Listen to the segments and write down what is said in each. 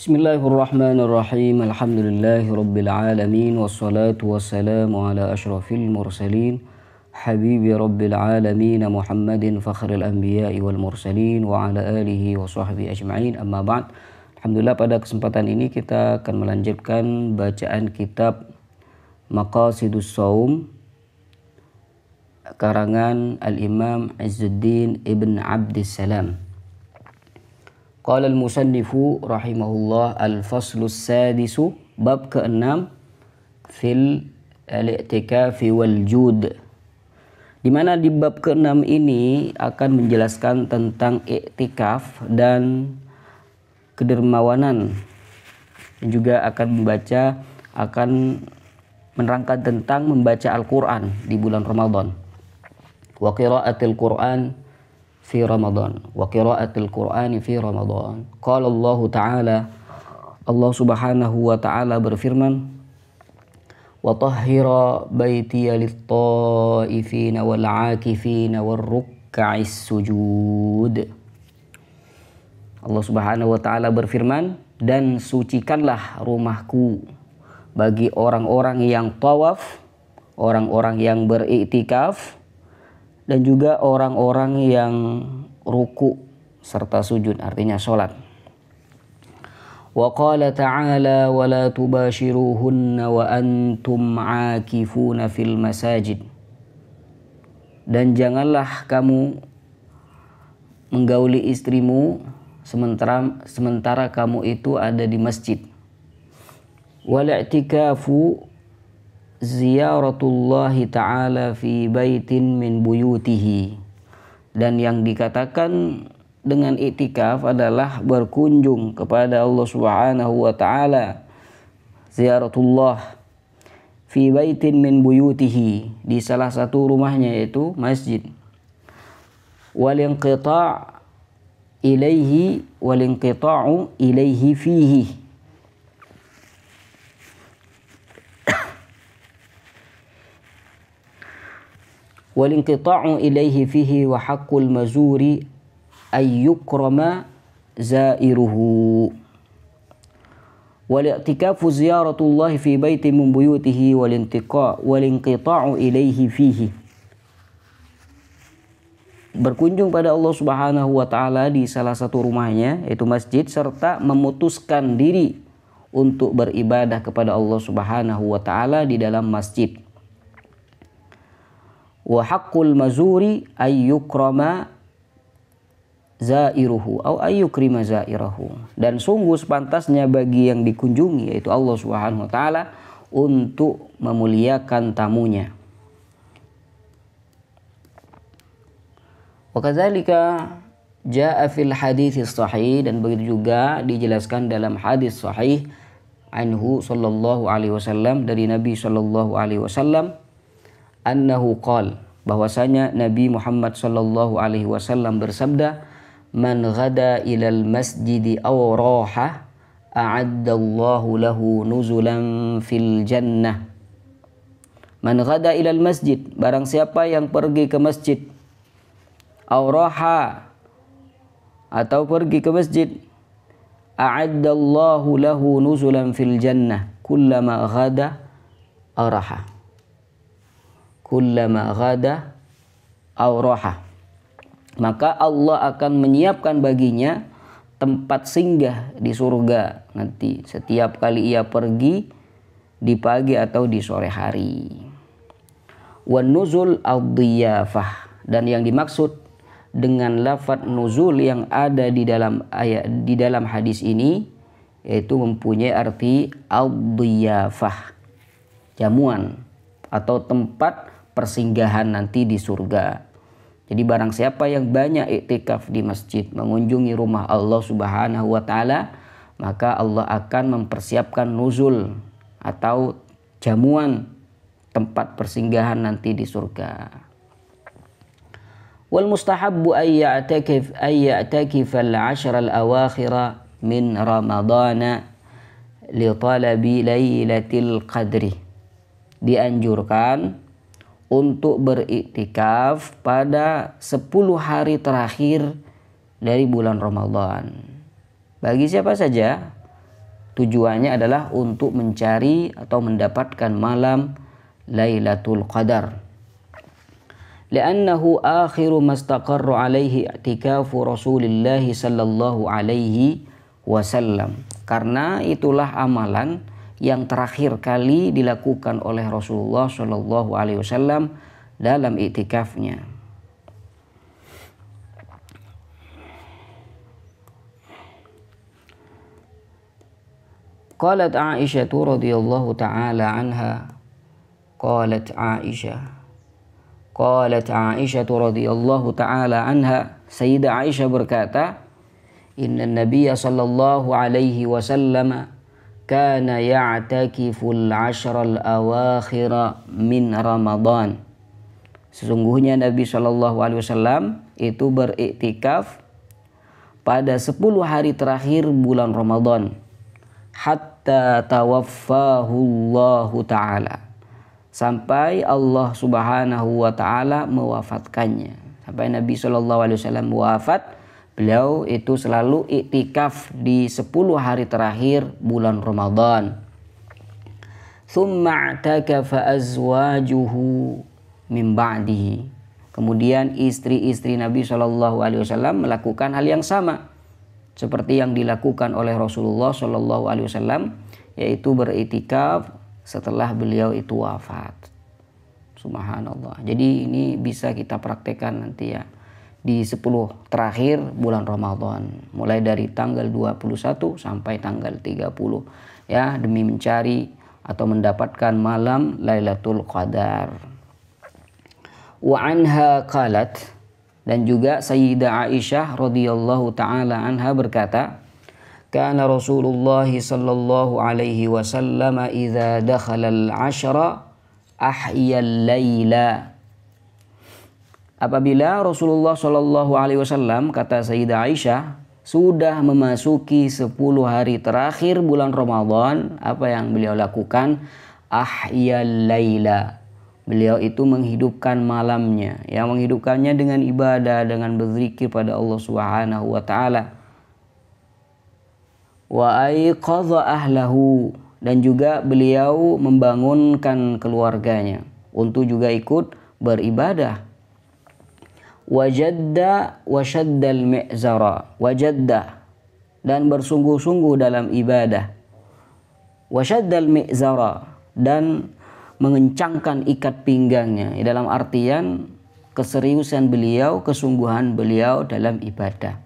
Bismillahirrahmanirrahim. Alhamdulillahirabbil alamin wassalatu wassalamu ala asyrafil mursalin habibi rabbil alamin Muhammadin fakhril anbiya'i wal mursalin wa ala alihi wa sahbihi ajma'in. Amma ba'd. Alhamdulillah, pada kesempatan ini kita akan melanjutkan bacaan kitab Maqasidus Shaum karangan Al-Imam Izzuddin Ibn Abdissalam. Qala al-musannifu rahimahullah al-faslus sadisu, bab ke-6 fil al-i'tikafi wal jud, di mana di bab ke-6 ini akan menjelaskan tentang i'tikaf dan kedermawanan, dan juga akan menerangkan tentang membaca Al-Quran di bulan Ramadan, wa qiraatil Quran fi Ramadan, wa qiraatil Qur'ani fi Ramadan. Qala Allah Ta'ala, Allah Subhanahu wa Ta'ala berfirman, wa tahhira baitiya lit-ta'ifina wal 'akifina war ruk'is sujud. Allah Subhanahu wa Ta'ala berfirman, dan sucikanlah rumahku bagi orang-orang yang tawaf, orang-orang yang beriktikaf, dan juga orang-orang yang ruku serta sujud, artinya sholat. Wa qala ta'ala wa la tubashiruhunna wa antum 'akifuna fil masajid, dan janganlah kamu menggauli istrimu sementara kamu itu ada di masjid. Wal i'tikafu ziyaratullahi ta'ala fi baitin min buyutihi, dan yang dikatakan dengan i'tikaf adalah berkunjung kepada Allah Subhanahu wa Ta'ala, ziyaratullah fi baitin min buyutihi, di salah satu rumahnya yaitu masjid. Wal inqita' ilaihi fihi, walinqita'u ilaihi fihi wa haqqul mazuri ayyukrama zairuhu. Wal-i'tikafu ziyaratullahi fi baitin min buyutihi walinqita'u ilaihi fihi, berkunjung pada Allah Subhanahu wa Ta'ala di salah satu rumahnya yaitu masjid, serta memutuskan diri untuk beribadah kepada Allah Subhanahu wa Ta'ala di dalam masjid. Wa haqqul mazuri ayyukrama zairuhu atau ayyukrima zairahu, dan sungguh sepantasnya bagi yang dikunjungi yaitu Allah Subhanahu wa Ta'ala untuk memuliakan tamunya. Wa kadzalika jaa fil haditsis sahih, dan begitu juga dijelaskan dalam hadis sahih anhu sallallahu alaihi wasallam, dari Nabi sallallahu alaihi wasallam, annahu qala, bahwasanya Nabi Muhammad sallallahu alaihi wasallam bersabda, man ghada ilal masjidi aw raha a'addallahu lahu nuzulan fil jannah. Man ghada ilal masjid, barang siapa yang pergi ke masjid, aw raha, atau pergi ke masjid, a'addallahu lahu nuzulan fil jannah kullama ghada araha, kullama ghada aw raha, maka Allah akan menyiapkan baginya tempat singgah di surga nanti setiap kali ia pergi di pagi atau di sore hari. Wan nuzul ad-diyafah, dan yang dimaksud dengan lafaz nuzul yang ada di dalam ayat, di dalam hadis ini, yaitu mempunyai arti ad-diyafah, jamuan atau tempat persinggahan nanti di surga. Jadi barang siapa yang banyak iktikaf di masjid, mengunjungi rumah Allah Subhanahu wa Ta'ala, maka Allah akan mempersiapkan nuzul atau jamuan tempat persinggahan nanti di surga. Wal mustahabbu ay ya'takif al-'ashr al-awakhir min Ramadana li talabi lailatul qadri, dianjurkan untuk beriktikaf pada 10 hari terakhir dari bulan Ramadan. Bagi siapa saja Tujuannya adalah untuk mencari atau mendapatkan malam Lailatul Qadar. Li'annahu akhiru mastaqarra alaihi i'tikafu Rasulillah sallallahu alaihi wasallam. Karena itulah amalan yang terakhir kali dilakukan oleh Rasulullah sallallahu alaihi wasallam dalam i'tikafnya. Qalat Aisyah radhiyallahu ta'ala anha. Qalat Aisyah radhiyallahu ta'ala anha. Sayyidah Aisyah berkata, Inna Nabiya sallallahu alaihi wasallam kana ya'takiful ashral awakhira min Ramadan. Sesungguhnya Nabi sallallahu alaihi wasallam itu beriktikaf pada 10 hari terakhir bulan Ramadan. Hatta tawaffahu Allah Ta'ala, sampai Allah Subhanahu wa Ta'ala mewafatkannya. Sampai Nabi sallallahu alaihi wasallam wafat, beliau itu selalu iktikaf di 10 hari terakhir bulan Ramadan. Thumma i'takafa azwajuhu min ba'dihi. Kemudian istri-istri Nabi sallallahu alaihi wasallam melakukan hal yang sama seperti yang dilakukan oleh Rasulullah sallallahu alaihi wasallam, yaitu beriktikaf setelah beliau itu wafat. Subhanallah. Jadi ini bisa kita praktekkan nanti ya di 10 terakhir bulan Ramadan, mulai dari tanggal 21 sampai tanggal 30 ya, demi mencari atau mendapatkan malam Lailatul Qadar. Wa anha qalat, dan juga Sayyidah Aisyah radhiyallahu taala anha berkata, kana Rasulullah sallallahu alaihi wasallam idza dakhala al-ashra ahya al-laila. Apabila Rasulullah sallallahu alaihi wasallam, kata Sayyidah Aisyah, sudah memasuki 10 hari terakhir bulan Ramadan, apa yang beliau lakukan? Ahya al-laila. Beliau itu menghidupkan malamnya, yang menghidupkannya dengan ibadah, dengan berzikir pada Allah Subhanahu wa Ta'ala. Wa aiqadha ahlahu, dan juga beliau membangunkan keluarganya untuk juga ikut beribadah. Wajadda wa syaddal mi'zara, wajadda, dan bersungguh-sungguh dalam ibadah. Wa syaddal mi'zara, dan mengencangkan ikat pinggangnya, dalam artian keseriusan beliau, kesungguhan beliau dalam ibadah.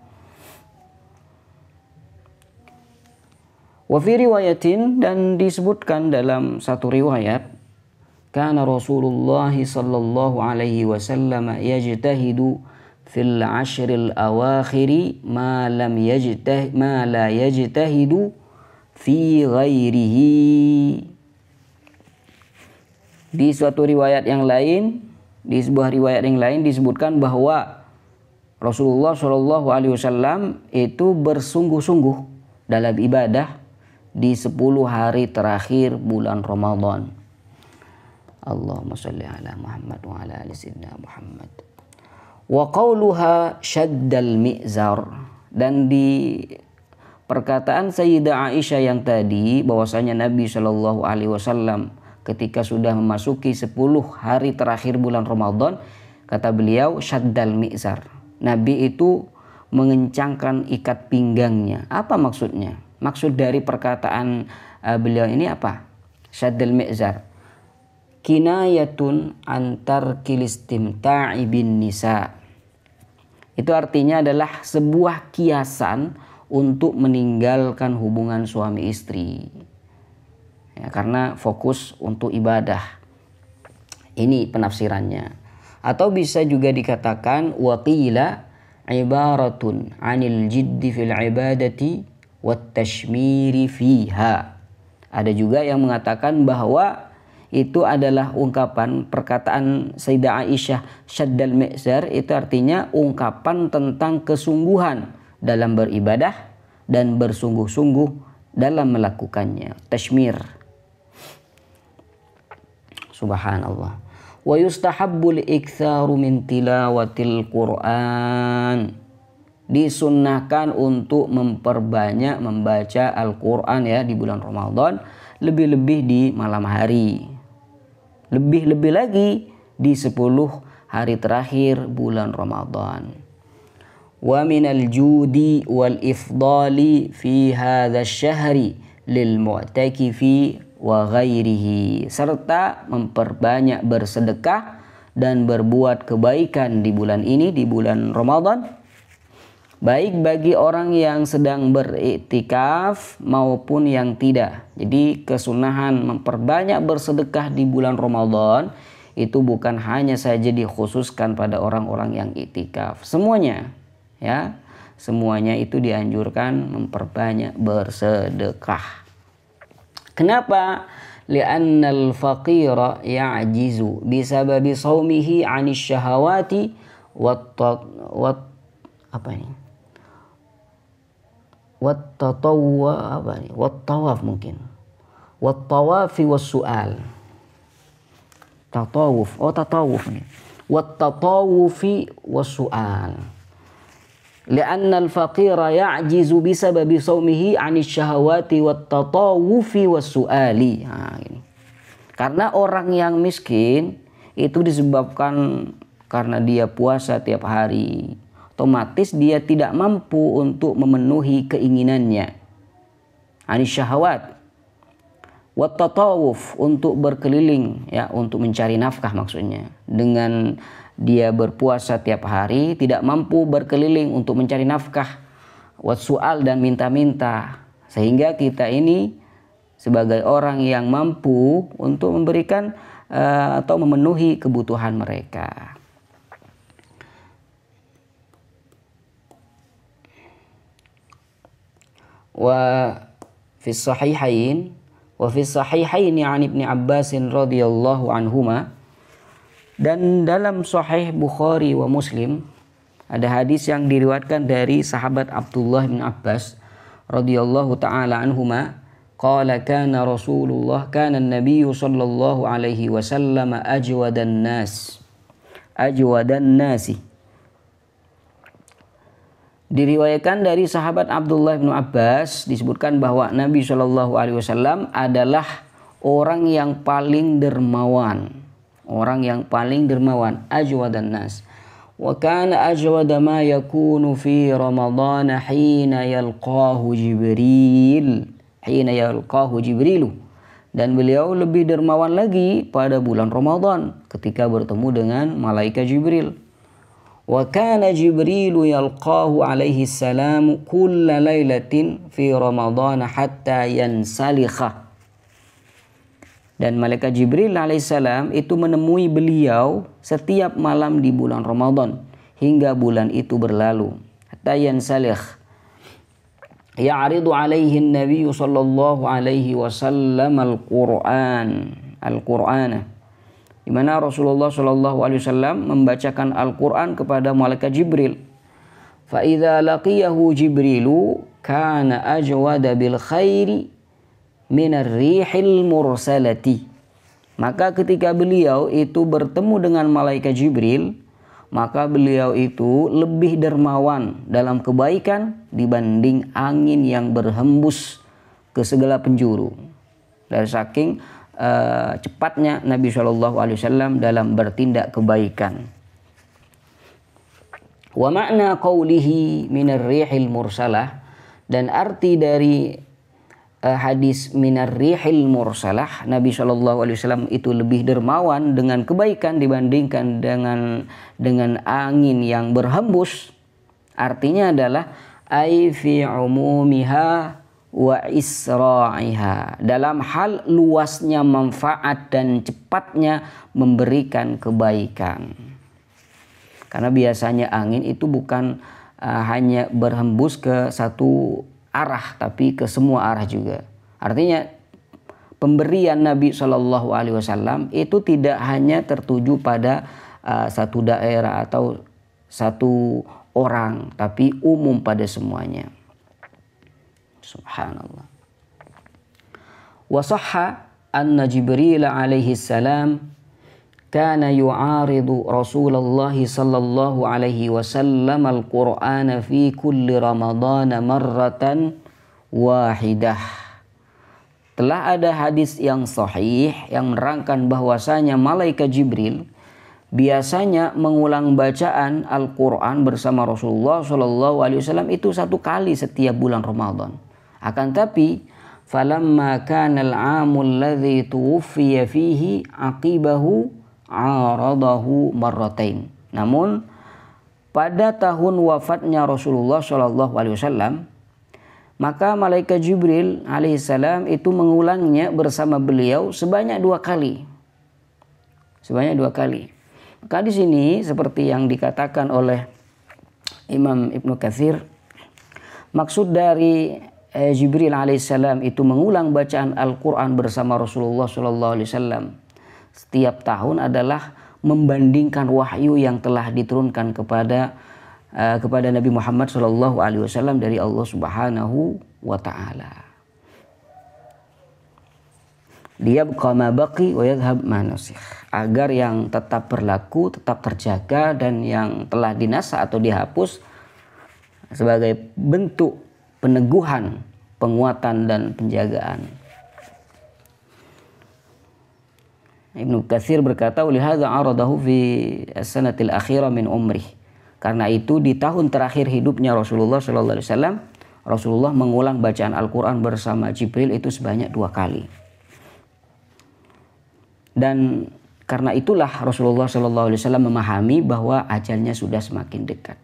Wa fi riwayatin, dan disebutkan dalam satu riwayat, kana Rasulullah sallallahu alaihi wasallam yajtahidu fil ashril awakhiri ma la yajtahidu fi ghairihi. Di suatu riwayat yang lain, di sebuah riwayat yang lain disebutkan bahwa Rasulullah Shallallahu Alaihi Wasallam itu bersungguh-sungguh dalam ibadah di 10 hari terakhir bulan Ramadan. Allahumma sholli ala Muhammad wa ala ali sayyidina Muhammad. Wa qauluha syaddal mi'zar, dan di perkataan Sayyidah Aisyah yang tadi bahwasanya Nabi Shallallahu Alaihi Wasallam ketika sudah memasuki 10 hari terakhir bulan Ramadan, kata beliau syaddal mi'zar. Nabi itu mengencangkan ikat pinggangnya. Apa maksudnya? Maksud dari perkataan beliau ini apa? Syaddal mi'zar. Kinayatun antar kilistimta'i bin nisa. Itu artinya adalah sebuah kiasan untuk meninggalkan hubungan suami istri. Ya, karena fokus untuk ibadah. Ini penafsirannya. Atau bisa juga dikatakan waqila ibaratun anil jiddi fil ibadati wat tashmiri fiha. Ada juga yang mengatakan bahwa itu adalah ungkapan perkataan Sayyidah Aisyah syaddal mi'zar, itu artinya ungkapan tentang kesungguhan dalam beribadah dan bersungguh-sungguh dalam melakukannya. Tashmir. Subhanallah. Wa yustahabbul iktsaru min tilawatil Qur'an. disunnahkan untuk memperbanyak membaca Al-Quran ya di bulan Ramadan, lebih-lebih di malam hari, lebih-lebih lagi di 10 hari terakhir bulan Ramadan. Wa minal judi wal ifdali fi hadha syahri lil mu'takifi wa ghairihi, serta memperbanyak bersedekah dan berbuat kebaikan di bulan ini, di bulan Ramadan, baik bagi orang yang sedang beriktikaf maupun yang tidak. Jadi kesunahan memperbanyak bersedekah di bulan Ramadan itu bukan hanya saja dikhususkan pada orang-orang yang iktikaf, semuanya ya, semuanya itu dianjurkan memperbanyak bersedekah. Kenapa? Li'annal faqira ya'jizu bisababi shaumihi 'anis syahawati wat tawaf mungkin. Wat tawafi was su'al. Tatawuf. Oh, tatawuf nih. Wat tatawufi was su'al. Li'anna al-faqira ya'jizu bisababi shaumihi 'anis syahawati wat tatawufi was su'ali. Nah, ini. Karena orang yang miskin itu disebabkan karena dia puasa tiap hari, otomatis dia tidak mampu untuk memenuhi keinginannya. Anis syahawat. Wat tatawuf, untuk berkeliling ya, untuk mencari nafkah maksudnya. Dengan dia berpuasa tiap hari tidak mampu berkeliling untuk mencari nafkah. Wat su'al, dan minta-minta. Sehingga kita ini sebagai orang yang mampu untuk memberikan atau memenuhi kebutuhan mereka. Wa fi sahihain an Ibnu Abbas radhiyallahu anhuma, dan dalam Sahih Bukhari wa Muslim ada hadis yang diriwayatkan dari sahabat Abdullah bin Abbas radhiyallahu taala anhuma, qala kana an-nabiy sallallahu alaihi wasallam ajwadan nasi. Diriwayatkan dari sahabat Abdullah bin Abbas disebutkan bahwa Nabi Shallallahu Alaihi Wasallam adalah orang yang paling dermawan, ajwadan nas. Wa kana ajwada ma yakunu fi Ramadan hina yalqahu Jibril. Dan beliau lebih dermawan lagi pada bulan Ramadan ketika bertemu dengan malaikat Jibril. Wa kana Jibrilu yalqahu alaihi salam kulla lailatin fi Ramadan hatta yansalikha. Dan malaikat Jibril alaihissalam itu menemui beliau setiap malam di bulan Ramadan hingga bulan itu berlalu. Hatta yansalikh. Ya'ridu alaihi an-nabiy sallallahu alaihi wasallam al-Qur'ana. Di mana Rasulullah Shallallahu Alaihi Wasallam membacakan Al-Quran kepada malaikat Jibril. Fa idza laqiyahu Jibrilu kana ajwada bil khairi minar rihil mursalati. Maka ketika beliau itu bertemu dengan malaikat Jibril, maka beliau itu lebih dermawan dalam kebaikan dibanding angin yang berhembus ke segala penjuru. Dari saking cepatnya Nabi Shallallahu Alaihi Wasallam dalam bertindak kebaikan. Wa makna qawlihi minar rihil mursalah, dan arti dari hadis minar rihil mursalah, Nabi Shallallahu Alaihi Wasallam itu lebih dermawan dengan kebaikan dibandingkan dengan angin yang berhembus. Artinya adalah ai fi umumiha wa isra'iha, dalam hal luasnya manfaat dan cepatnya memberikan kebaikan. Karena biasanya angin itu bukan hanya berhembus ke satu arah, tapi ke semua arah juga. Artinya pemberian Nabi Shallallahu Alaihi Wasallam itu tidak hanya tertuju pada satu daerah atau satu orang, tapi umum pada semuanya. Subhanallah. Wa sahha anna Jibril alaihi salam kana yu'aridu Rasulullah sallallahu alaihi wasallam al-Qur'ana fi kulli Ramadan marratan wahidah. Telah ada hadis yang sahih yang menerangkan bahwasanya malaikat Jibril biasanya mengulang bacaan Al-Quran bersama Rasulullah Shallallahu Alaihi Wasallam itu 1 kali setiap bulan Ramadan. Akan tapi, falamma kana al-amul ladzi tuwfiya fihi aqibahu aradahu marratain. Namun pada tahun wafatnya Rasulullah Shallallahu Alaihi Wasallam, maka malaikat Jibril alaihissalam itu mengulangnya bersama beliau sebanyak 2 kali. Sebanyak 2 kali. Maka di sini seperti yang dikatakan oleh Imam Ibnu Katsir, maksud dari Jibril alaihissalam itu mengulang bacaan Al-Quran bersama Rasulullah SAW setiap tahun adalah membandingkan wahyu yang telah diturunkan kepada Nabi Muhammad SAW dari Allah Subhanahu wa Ta'ala. Liyabqa ma baqi wa yadhhab ma nasikh, agar yang tetap berlaku, tetap terjaga, dan yang telah dinasa atau dihapus sebagai bentuk peneguhan, penguatan dan penjagaan. Ibnu Katsir berkata, "Lihadza aradahu fi as-sanatil akhirah min umrih." Karena itu di tahun terakhir hidupnya Rasulullah sallallahu alaihi wasallam, Rasulullah mengulang bacaan Al-Qur'an bersama Jibril itu sebanyak 2 kali. Dan karena itulah Rasulullah sallallahu alaihi wasallam memahami bahwa ajalnya sudah semakin dekat.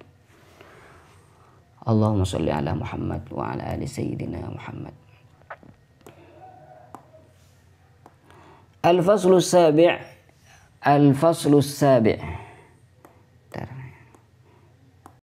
Allahumma sholli ala Muhammad wa ala ali sayyidina Muhammad. Al-faslu sabi'.